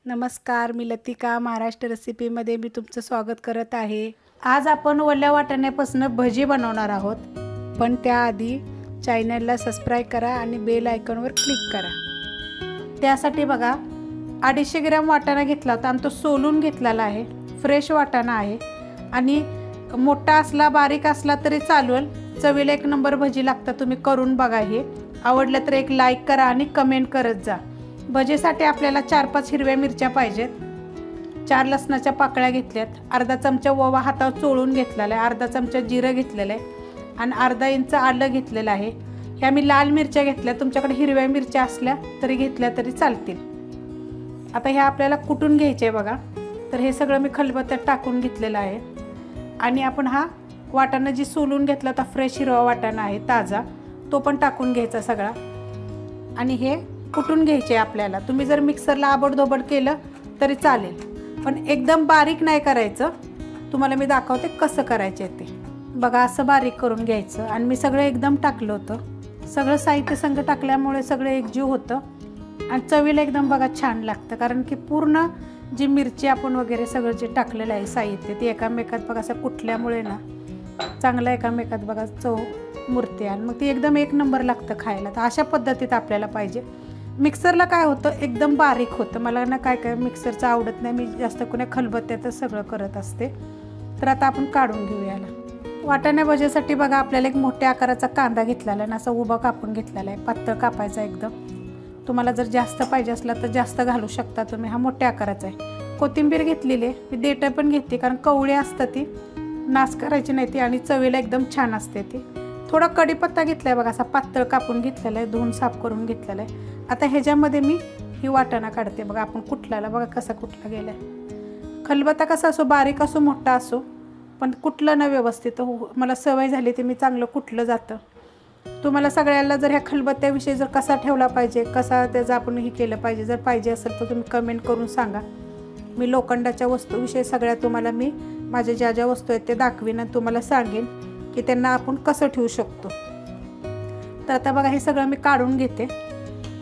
नमस्कार, मी लतिका महाराष्ट्र रेसिपीमध्ये मी तुमचं स्वागत करत आहे। आज आपण ओल्या वाटाण्यापासून भजी बनवणार आहोत, पण त्याआधी चॅनलला सबस्क्राइब करा आणि बेल आयकॉनवर क्लिक करा। त्यासाठी बघा 250 ग्रॅम वाटाणा घेतला होता आणि तो सोलून घेतलेला आहे। फ्रेश वाटाणा आहे आणि मोठा असला बारीक असला तरी चालेल, चवीला एक नंबर भजी लागतं। तुम्ही करून बघा, हे आवडलं तर एक लाईक करा आणि कमेंट करत जा। भजीसाठी आपल्याला 4-5 हिरव्या मिरच्या पाहिजेत, 4 लसणाच्या पाकळ्या घेतल्यात, अर्धा चमचा ओवा हातावर चोळून घेतलेला आहे, अर्धा चमचा जिरं घेतलेलं आहे आणि अर्धा इंच आलं घेतलेलं आहे। ह्या मी लाल मिरच्या घेतल्या, तुमच्याकडे हिरव्या मिरच्या असल्या तरी घेतल्या तरी चालतील। आता ह्या आपल्याला कुटून घ्यायचे बघा। तर हे सगळं मी खलबत्त्यात टाकून घेतलेलं आहे आणि आपण हा वाटाणा जी सोलून घेतला होता, फ्रेश हिरवा वाटाणा आहे ताजा, तो पण टाकून घ्यायचा सगळा आणि हे कुटून घ्यायचे आपल्याला। तुम्ही जर मिक्सरला आबडधोबड केलं तरी चालेल, पण एकदम बारीक नाही करायचं। तुम्हाला मी दाखवते कसं करायचे ते बघा। असं बारीक करून घ्यायचं आणि मी सगळं एकदम टाकलं होतं, सगळं साहित्य संग टाकल्यामुळे सगळं एकजीव होतं आणि चवीला एकदम बघा छान लागतं, कारण की पूर्ण जी मिरची आपण वगैरे सगळं जे टाकलेलं आहे साहित्य ते एकामेकात बघा असं कुटल्यामुळे ना चांगलं एकामेकात बघा चव मुरते आणि मग ती एकदम एक नंबर लागतं खायला। तर अशा पद्धतीत आपल्याला पाहिजे। मिक्सरला काय होतं एकदम बारीक होतं, मला ना काय मिक्सरचं आवडत नाही, मी जास्त कोणी खलबत्त्यातच सगळं करत असते। तर आता आपण काढून घेऊया याला। वाटाणा भजीसाठी बघा आपल्याला एक मोठ्या आकाराचा कांदा घेतलेला आहे, असा उभा कापून घेतलेला आहे, पातळ कापायचा एकदम। तुम्हाला जर जास्त पाहिजे असला तर जास्त घालू शकता तुम्ही, हा मोठ्या आकाराचा आहे। कोथिंबीर घेतलेली आहे, मी देठं पण घेते कारण कवळी असतं ती नाश करायची नाही ती आणि चवीला एकदम छान असते ती। थोडा कढीपत्ता घेतला आहे बघा, असा पातळ कापून घेतलेला आहे, धुवून साफ करून घेतलेला आहे। आता ह्याच्यामध्ये मी ही वाटाणा काढते बघा। आपण कुटल्याला बघा कसा कुटला गेला आहे। खलबत्ता कसा असो, बारीक असो मोठा असो, पण कुटलं ना व्यवस्थित, मला सवय झाली ते मी चांगलं कुटलं जातं। तुम्हाला सगळ्याला जर ह्या खलबत्त्याविषयी जर कसा ठेवला पाहिजे, कसा त्याचं आपण हे केलं पाहिजे, जर पाहिजे असेल तर तुम्ही कमेंट करून सांगा। मी लोखंडाच्या वस्तूविषयी सगळ्या तुम्हाला मी माझ्या ज्या ज्या वस्तू आहेत ते दाखवीन आणि तुम्हाला सांगेन की त्यांना आपण कसं ठेवू शकतो। तर आता बघा हे सगळं मी काढून घेते।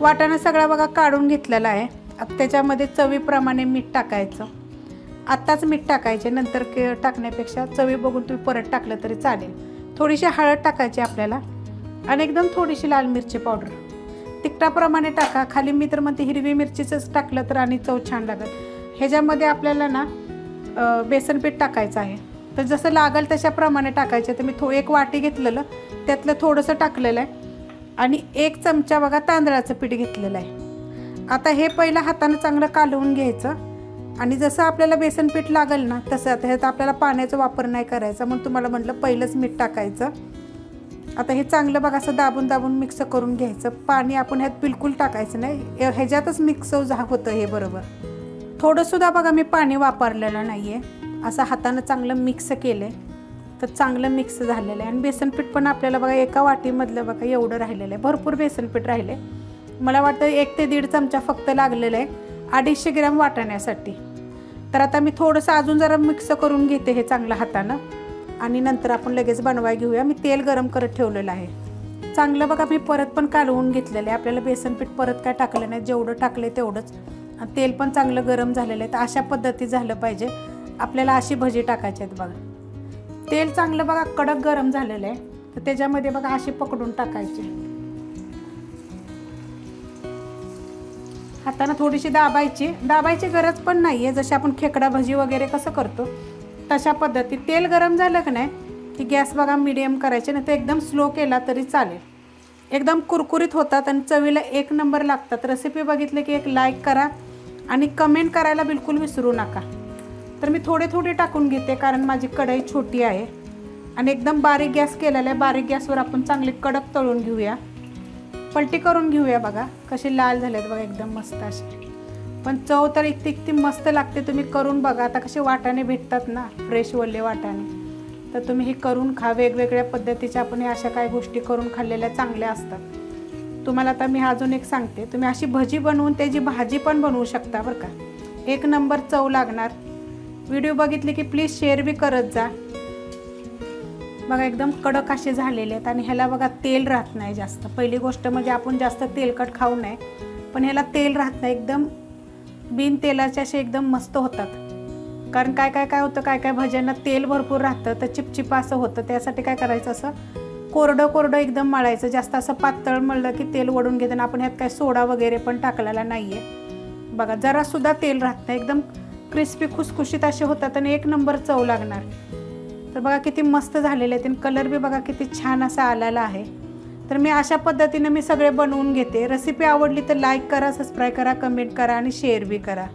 वाटाणा सगळा बघा काढून घेतलेला आहे। आता त्याच्यामध्ये चवीप्रमाणे मीठ टाकायचं, आत्ताच मीठ टाकायचे, नंतर टाकण्यापेक्षा चवी बघून तुम्ही परत टाकलं तरी चालेल। थोडीशी हळद टाकायची आपल्याला आणि एकदम थोडीशी लाल मिरची पावडर, तिखटाप्रमाणे टाका। खाली मी तर म्हणते हिरवी मिरचीचंच टाकलं तर आणि चव छान लागेल। ह्याच्यामध्ये आपल्याला ना बेसन पीठ टाकायचं आहे, तर जसं लागेल तशाप्रमाणे टाकायचं। तर मी एक वाटी घेतलेलं, त्यातलं थोडंसं टाकलेलं आहे आणि 1 चमचा बघा तांदळाचं पीठ घेतलेलं आहे। आता हे पहिलं हाताने चांगलं कालवून घ्यायचं आणि जसं आपल्याला बेसन पीठ लागेल ना तसं, आता ह्यात आपल्याला पाण्याचा वापर नाही करायचा, म्हणून तुम्हाला म्हटलं पहिलंच मीठ टाकायचं। आता हे चांगलं बघा असं दाबून दाबून मिक्स करून घ्यायचं। पाणी आपण ह्यात बिलकुल टाकायचं नाही, ह्याच्यातच मिक्स होतं हे बरोबर। थोडंसुद्धा बघा मी पाणी वापरलेलं नाही आहे, असं हातानं चांगलं मिक्स केलं तर चांगलं मिक्स झालेलं आहे। आणि बेसनपीठ पण आपल्याला बघा एका वाटीमधलं बघा एवढं राहिलेलं आहे, भरपूर बेसनपीठ राहिले। मला वाटतं 1 ते 1.5 चमचा फक्त लागलेलं आहे 250 ग्रॅम वाटाण्यासाठी। तर आता मी थोडंसं अजून जरा मिक्स करून घेते हे चांगलं हातानं आणि नंतर आपण लगेच बनवायला घेऊया। मी तेल गरम करत ठेवलेलं आहे चांगलं बघा। मी परत पण कालवून घेतलेलं आहे, आपल्याला बेसनपीठ परत काय टाकलं नाही, जेवढं टाकलं तेवढंच। तेल पण चांगलं गरम झालेलं आहे, तर अशा पद्धतीत झालं पाहिजे आपल्याला। अशी भजी टाकायची आहेत बघा। तेल चांगलं बघा कडक गरम झालेलं आहे, तर त्याच्यामध्ये बघा अशी पकडून टाकायची, हाताने थोडीशी दाबायची गरज पण नाही आहे, जशी आपण खेकडा भजी वगैरे कसं करतो तशा पद्धतीत। तेल गरम झालं की नाही की गॅस बघा मीडियम करायचे, नाही तर एकदम स्लो केला तरी चालेल। एकदम कुरकुरीत होतात आणि चवीला एक नंबर लागतात। रेसिपी बघितली की एक लाईक करा आणि कमेंट करायला बिलकुल विसरू नका। तर मी थोडे टाकून घेते कारण माझी कढई छोटी आहे आणि एकदम बारीक गॅस केलेला आहे। बारीक गॅसवर आपण चांगली कडक तळून घेऊया, पलटी करून घेऊया बघा कशी लाल झालेत बघा एकदम मस्त अशी। पण चव तर इतकी मस्त लागते, तुम्ही करून बघा। आता कसे वाटाणे भेटतात ना फ्रेश ओले वाटाणे, तर तुम्ही हे करून खा। वेगवेगळ्या पद्धतीच्या आपण हे अशा काही गोष्टी करून खाल्लेल्या चांगल्या असतात। तुम्हाला आता मी अजून एक सांगते, तुम्ही अशी भजी बनवून त्याची भाजी पण बनवू शकता बरं का, एक नंबर चव लागणार। व्हिडिओ बघितले की प्लीज शेअर बी करत जा बघा। एकदम कडक असे झालेले आहेत आणि ह्याला बघा तेल राहत नाही जास्त। पहिली गोष्ट म्हणजे आपण जास्त तेलकट खाऊ नये, पण ह्याला तेल राहत नाही, एकदम बिन तेलाचे असे एकदम मस्त होतात. कारण काय होतं, काय भज्यांना तेल भरपूर राहतं तर चिपचिप असं होतं. त्यासाठी काय करायचं, असं कोरडं एकदम मळायचं. जास्त असं पातळ मळलं की तेल वडून घेतं. आपण ह्यात काय सोडा वगैरे पण टाकलेला नाही आहे. बघा जरासुद्धा तेल राहत नाही, एकदम क्रिस्पी खुसखुशीत असे होतात आणि एक नंबर चव लागणार. तर बघा किती मस्त झालेले आहेत आणि कलर बी बघा किती छान असा आलेला आहे. तर मी अशा पद्धतीने सगळे बनवून घेते. रेसिपी आवडली तर लाईक करा, सबस्क्राईब करा, कमेंट करा आणि शेअर बी करा.